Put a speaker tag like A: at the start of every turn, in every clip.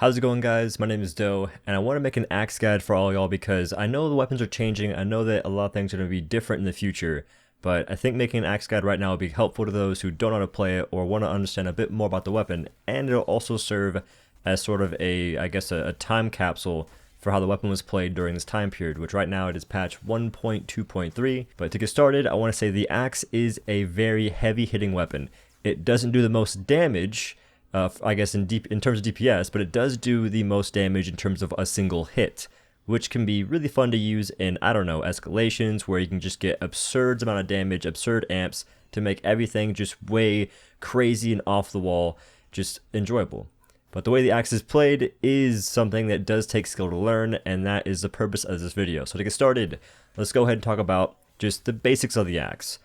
A: How's it going, guys? My name is Doe, and I want to make an axe guide for all y'all because I know the weapons are changing. I know that a lot of things are going to be different in the future, but I think making an axe guide right now will be helpful to those who don't know how to play it or want to understand a bit more about the weapon, and it'll also serve as sort of a time capsule for how the weapon was played during this time period, which right now it is patch 1.2.3. But to get started, I want to say the axe is a very heavy hitting weapon. It doesn't do the most damage, I guess in terms of DPS, but it does do the most damage in terms of a single hit, which can be really fun to use in, I don't know, escalations where you can just get absurd amount of damage, absurd amps to make everything just way crazy and off the wall, just enjoyable. But the way the axe is played is something that does take skill to learn, and that is the purpose of this video. So to get started, let's go ahead and talk about just the basics of the axe.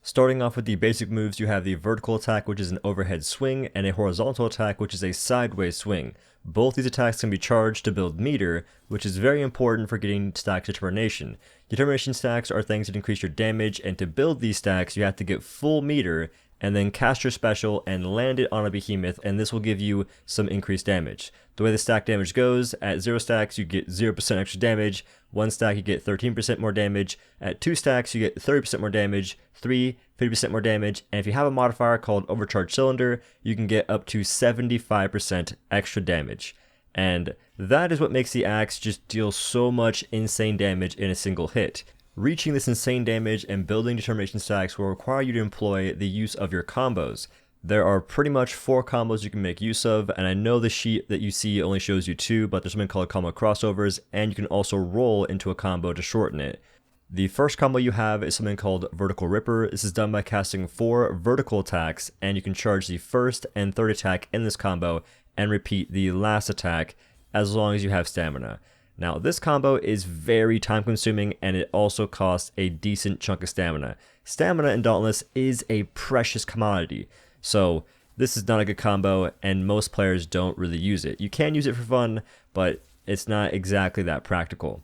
A: Starting off with the basic moves, you have the vertical attack, which is an overhead swing, and a horizontal attack, which is a sideways swing. Both these attacks can be charged to build meter, which is very important for getting stack determination. Determination stacks are things that increase your damage, and to build these stacks, you have to get full meter, and then cast your special and land it on a behemoth, and this will give you some increased damage. The way the stack damage goes, at 0 stacks you get 0% extra damage, 1 stack you get 13% more damage, at 2 stacks you get 30% more damage, 3, 50% more damage, and if you have a modifier called overcharged cylinder, you can get up to 75% extra damage. And that is what makes the axe just deal so much insane damage in a single hit. Reaching this insane damage and building determination stacks will require you to employ the use of your combos. There are pretty much 4 combos you can make use of, and I know the sheet that you see only shows you 2, but there's something called combo crossovers, and you can also roll into a combo to shorten it. The first combo you have is something called Vertical Ripper. This is done by casting 4 vertical attacks, and you can charge the first and third attack in this combo and repeat the last attack as long as you have stamina. Now, this combo is very time consuming, and it also costs a decent chunk of stamina. Stamina in Dauntless is a precious commodity, so this is not a good combo, and most players don't really use it. You can use it for fun, but it's not exactly that practical.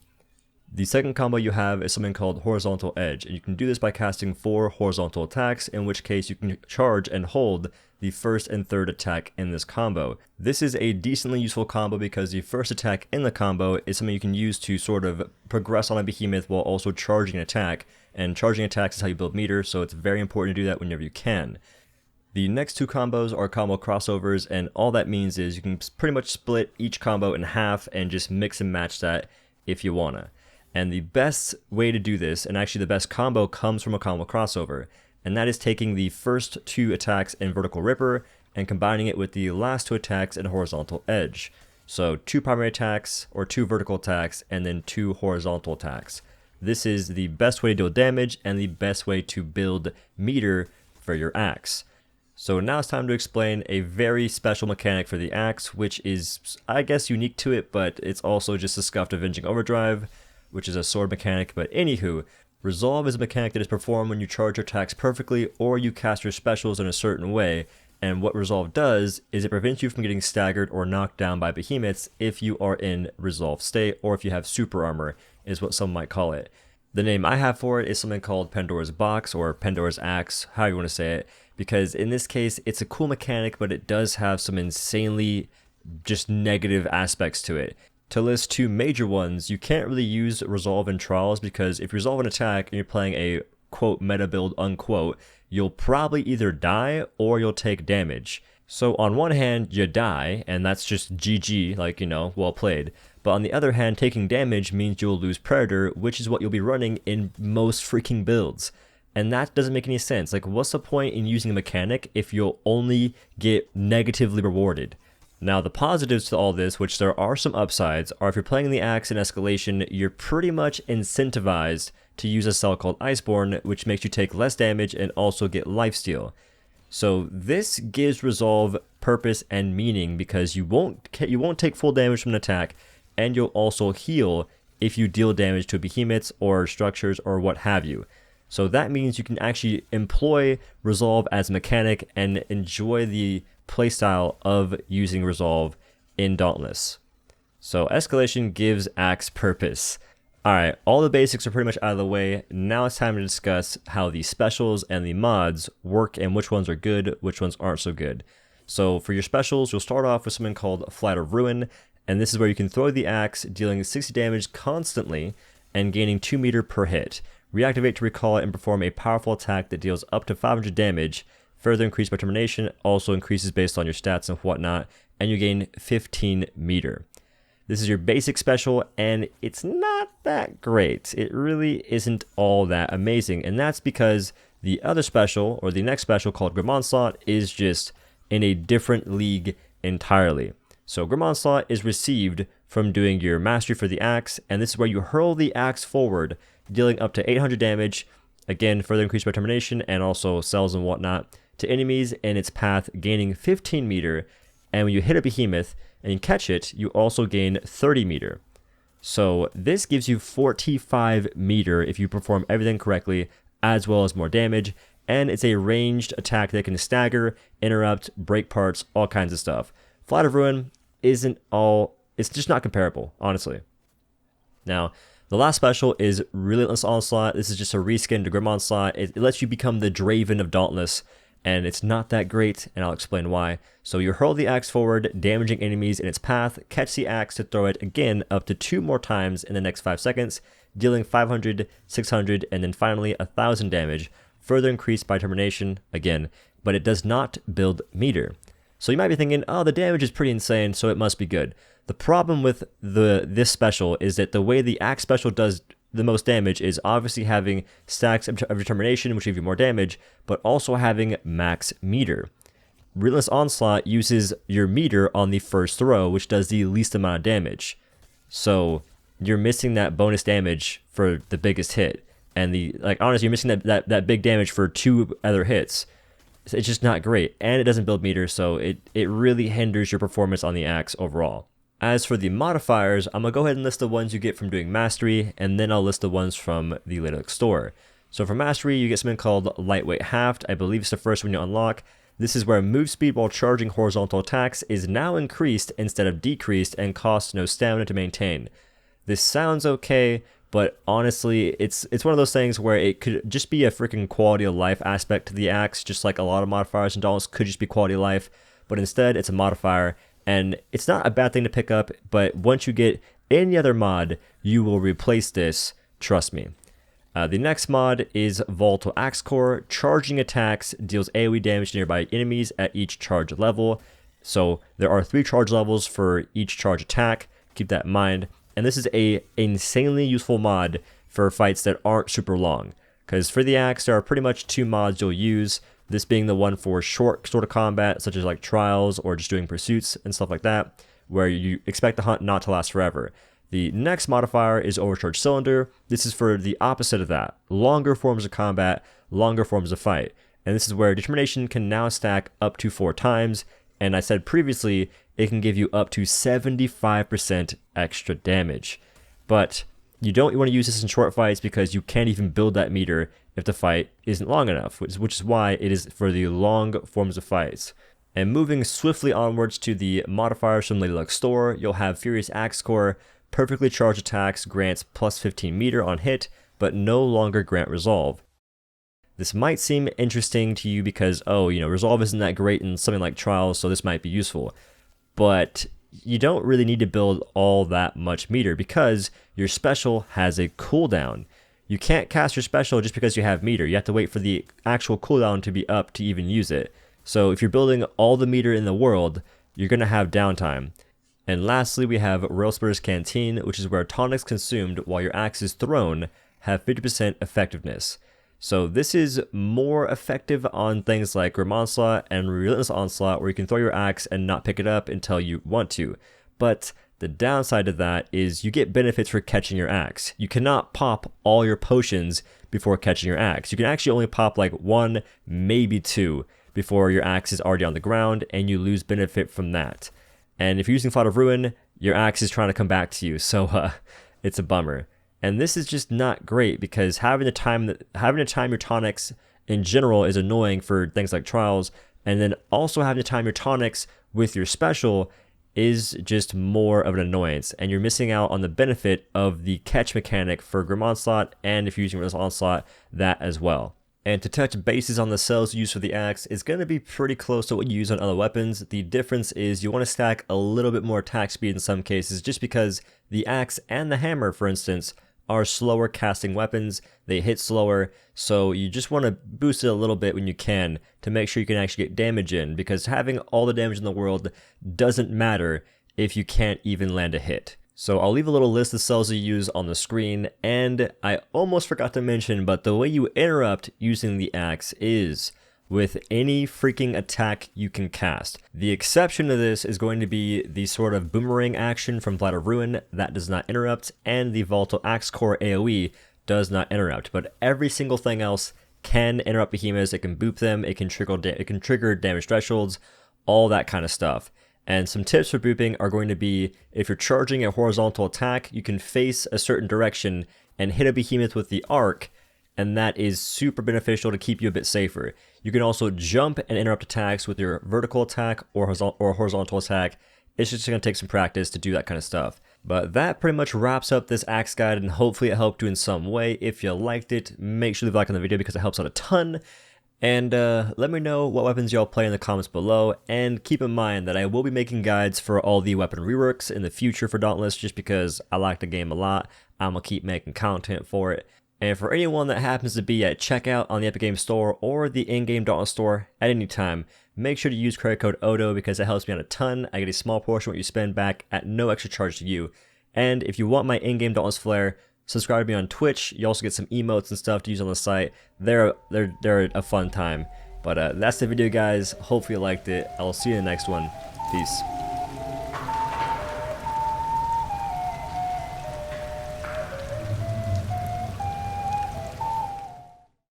A: The second combo you have is something called Horizontal Edge, and you can do this by casting 4 horizontal attacks, in which case you can charge and hold the first and third attack in this combo. This is a decently useful combo because the first attack in the combo is something you can use to sort of progress on a behemoth while also charging an attack, and charging attacks is how you build meter, so it's very important to do that whenever you can. The next 2 combos are combo crossovers, and all that means is you can pretty much split each combo in half and just mix and match that if you wanna. And the best way to do this, and actually the best combo, comes from a combo crossover, and that is taking the first 2 attacks in Vertical Ripper and combining it with the last 2 attacks in Horizontal Edge. So 2 primary attacks, or 2 vertical attacks, and then 2 horizontal attacks. This is the best way to deal damage and the best way to build meter for your axe. So now it's time to explain a very special mechanic for the axe, which is, I guess, unique to it, but it's also just a scuffed Avenging Overdrive, which is a sword mechanic. But anywho, Resolve is a mechanic that is performed when you charge your attacks perfectly or you cast your specials in a certain way, and what Resolve does is it prevents you from getting staggered or knocked down by behemoths if you are in Resolve state, or if you have super armor, is what some might call it. The name I have for it is something called Pandora's Box, or Pandora's Axe, how you want to say it, because in this case it's a cool mechanic, but it does have some insanely just negative aspects to it. To list 2 major ones, you can't really use Resolve in Trials because if you resolve an attack and you're playing a quote meta build unquote, you'll probably either die or you'll take damage. So on one hand, you die, and that's just GG, like, you know, well played. But on the other hand, taking damage means you'll lose Predator, which is what you'll be running in most freaking builds. And that doesn't make any sense. Like, what's the point in using a mechanic if you'll only get negatively rewarded? Now, the positives to all this, which there are some upsides, are if you're playing the axe in escalation, you're pretty much incentivized to use a cell called Iceborne, which makes you take less damage and also get lifesteal. So this gives Resolve purpose and meaning because you won't take full damage from an attack, and you'll also heal if you deal damage to behemoths or structures or what have you. So that means you can actually employ Resolve as a mechanic and enjoy the playstyle of using Resolve in Dauntless. So escalation gives axe purpose. Alright, all the basics are pretty much out of the way. Now it's time to discuss how the specials and the mods work and which ones are good, which ones aren't so good. So for your specials, you'll start off with something called Flight of Ruin, and this is where you can throw the axe, dealing 60 damage constantly and gaining 2 meter per hit. Reactivate to recall it and perform a powerful attack that deals up to 500 damage. Further increased by termination, also increases based on your stats and whatnot, and you gain 15 meter. This is your basic special, and it's not that great. It really isn't all that amazing, and that's because the other special, or the next special called Grim Onslaught, is just in a different league entirely. So Grim Onslaught is received from doing your mastery for the axe, and this is where you hurl the axe forward, dealing up to 800 damage, again further increased by termination, and also cells and whatnot, to enemies in its path, gaining 15 meter, and when you hit a behemoth and you catch it, you also gain 30 meter. So this gives you 45 meter if you perform everything correctly, as well as more damage, and it's a ranged attack that can stagger, interrupt, break parts, all kinds of stuff. Flight of Ruin it's just not comparable, honestly. Now, the last special is Relentless Onslaught. This is just a reskin to Grim Onslaught. It lets you become the Draven of Dauntless, and it's not that great, and I'll explain why. So you hurl the axe forward, damaging enemies in its path, catch the axe to throw it again up to 2 more times in the next 5 seconds, dealing 500, 600, and then finally 1000 damage, further increased by termination again, but it does not build meter. So you might be thinking, oh, the damage is pretty insane, so it must be good. The problem with this special is that the way the axe special does the most damage is obviously having stacks of determination, which give you more damage, but also having max meter. Relentless Onslaught uses your meter on the first throw, which does the least amount of damage. So you're missing that bonus damage for the biggest hit. And honestly, you're missing that big damage for 2 other hits. It's just not great, and it doesn't build meter, so it really hinders your performance on the axe overall. As for the modifiers, I'm going to go ahead and list the ones you get from doing mastery, and then I'll list the ones from the Ladylike store. So for mastery, you get something called Lightweight Haft. I believe it's the first one you unlock. This is where move speed while charging horizontal attacks is now increased instead of decreased and costs no stamina to maintain. This sounds okay, but honestly, it's one of those things where it could just be a freaking quality of life aspect to the axe, just like a lot of modifiers in Dauntless could just be quality of life, but instead it's a modifier, and it's not a bad thing to pick up, but once you get any other mod, you will replace this, trust me. The next mod is Volatile Axe Core. Charging attacks deals AoE damage to nearby enemies at each charge level. So there are 3 charge levels for each charge attack, keep that in mind. And this is a insanely useful mod for fights that aren't super long. Because for the axe, there are pretty much 2 mods you'll use. This being the one for short sort of combat, such as like trials or just doing pursuits and stuff like that, where you expect the hunt not to last forever. The next modifier is Overcharged Cylinder. This is for the opposite of that. Longer forms of combat, longer forms of fight. And this is where Determination can now stack up to 4 times. And I said previously, it can give you up to 75% extra damage. But you don't want to use this in short fights because you can't even build that meter if the fight isn't long enough, which is why it is for the long forms of fights. And moving swiftly onwards to the modifiers from Ladylike store, you'll have Furious Axe Core. Perfectly charged attacks grants plus 15 meter on hit, but no longer grant resolve. This might seem interesting to you because, resolve isn't that great in something like trials, so this might be useful. But you don't really need to build all that much meter because your special has a cooldown. You can't cast your special just because you have meter. You have to wait for the actual cooldown to be up to even use it. So if you're building all the meter in the world, you're going to have downtime. And lastly, we have Railsplitter's Canteen, which is where tonics consumed while your axe is thrown have 50% effectiveness. So this is more effective on things like Grim Onslaught and Relentless Onslaught, where you can throw your axe and not pick it up until you want to. But the downside of that is you get benefits for catching your axe. You cannot pop all your potions before catching your axe. You can actually only pop like 1, maybe 2 before your axe is already on the ground, and you lose benefit from that. And if you're using Flight of Ruin, your axe is trying to come back to you, so it's a bummer. And this is just not great because having to time your tonics in general is annoying for things like trials, and then also having to time your tonics with your special is just more of an annoyance, and you're missing out on the benefit of the catch mechanic for Grim Onslaught, and if you're using Relentless Onslaught, that as well. And to touch bases on the cells used for the axe, is going to be pretty close to what you use on other weapons. The difference is you want to stack a little bit more attack speed in some cases, just because the axe and the hammer, for instance, are slower casting weapons. They hit slower, so you just want to boost it a little bit when you can to make sure you can actually get damage in, because having all the damage in the world doesn't matter if you can't even land a hit. So I'll leave a little list of cells you use on the screen, and I almost forgot to mention, but the way you interrupt using the axe is with any freaking attack you can cast. The exception to this is going to be the sort of boomerang action from Flight of Ruin that does not interrupt, and the Volatile Axe Core AoE does not interrupt, but every single thing else can interrupt behemoths. It can boop them, it can trigger damage thresholds, all that kind of stuff. And some tips for booping are going to be, if you're charging a horizontal attack, you can face a certain direction and hit a behemoth with the arc, and that is super beneficial to keep you a bit safer. You can also jump and interrupt attacks with your vertical attack or horizontal attack. It's just going to take some practice to do that kind of stuff. But that pretty much wraps up this axe guide, and hopefully it helped you in some way. If you liked it, make sure to leave a like on the video because it helps out a ton. And let me know what weapons y'all play in the comments below, and keep in mind that I will be making guides for all the weapon reworks in the future for Dauntless, just because I like the game a lot. I'm going to keep making content for it. And for anyone that happens to be at checkout on the Epic Games Store or the in-game Dauntless store at any time, make sure to use credit code OhDough because it helps me out a ton. I get a small portion of what you spend back at no extra charge to you. And if you want my in-game Dauntless flair, subscribe to me on Twitch. You also get some emotes and stuff to use on the site. They're a fun time. But that's the video, guys. Hopefully you liked it. I'll see you in the next one. Peace.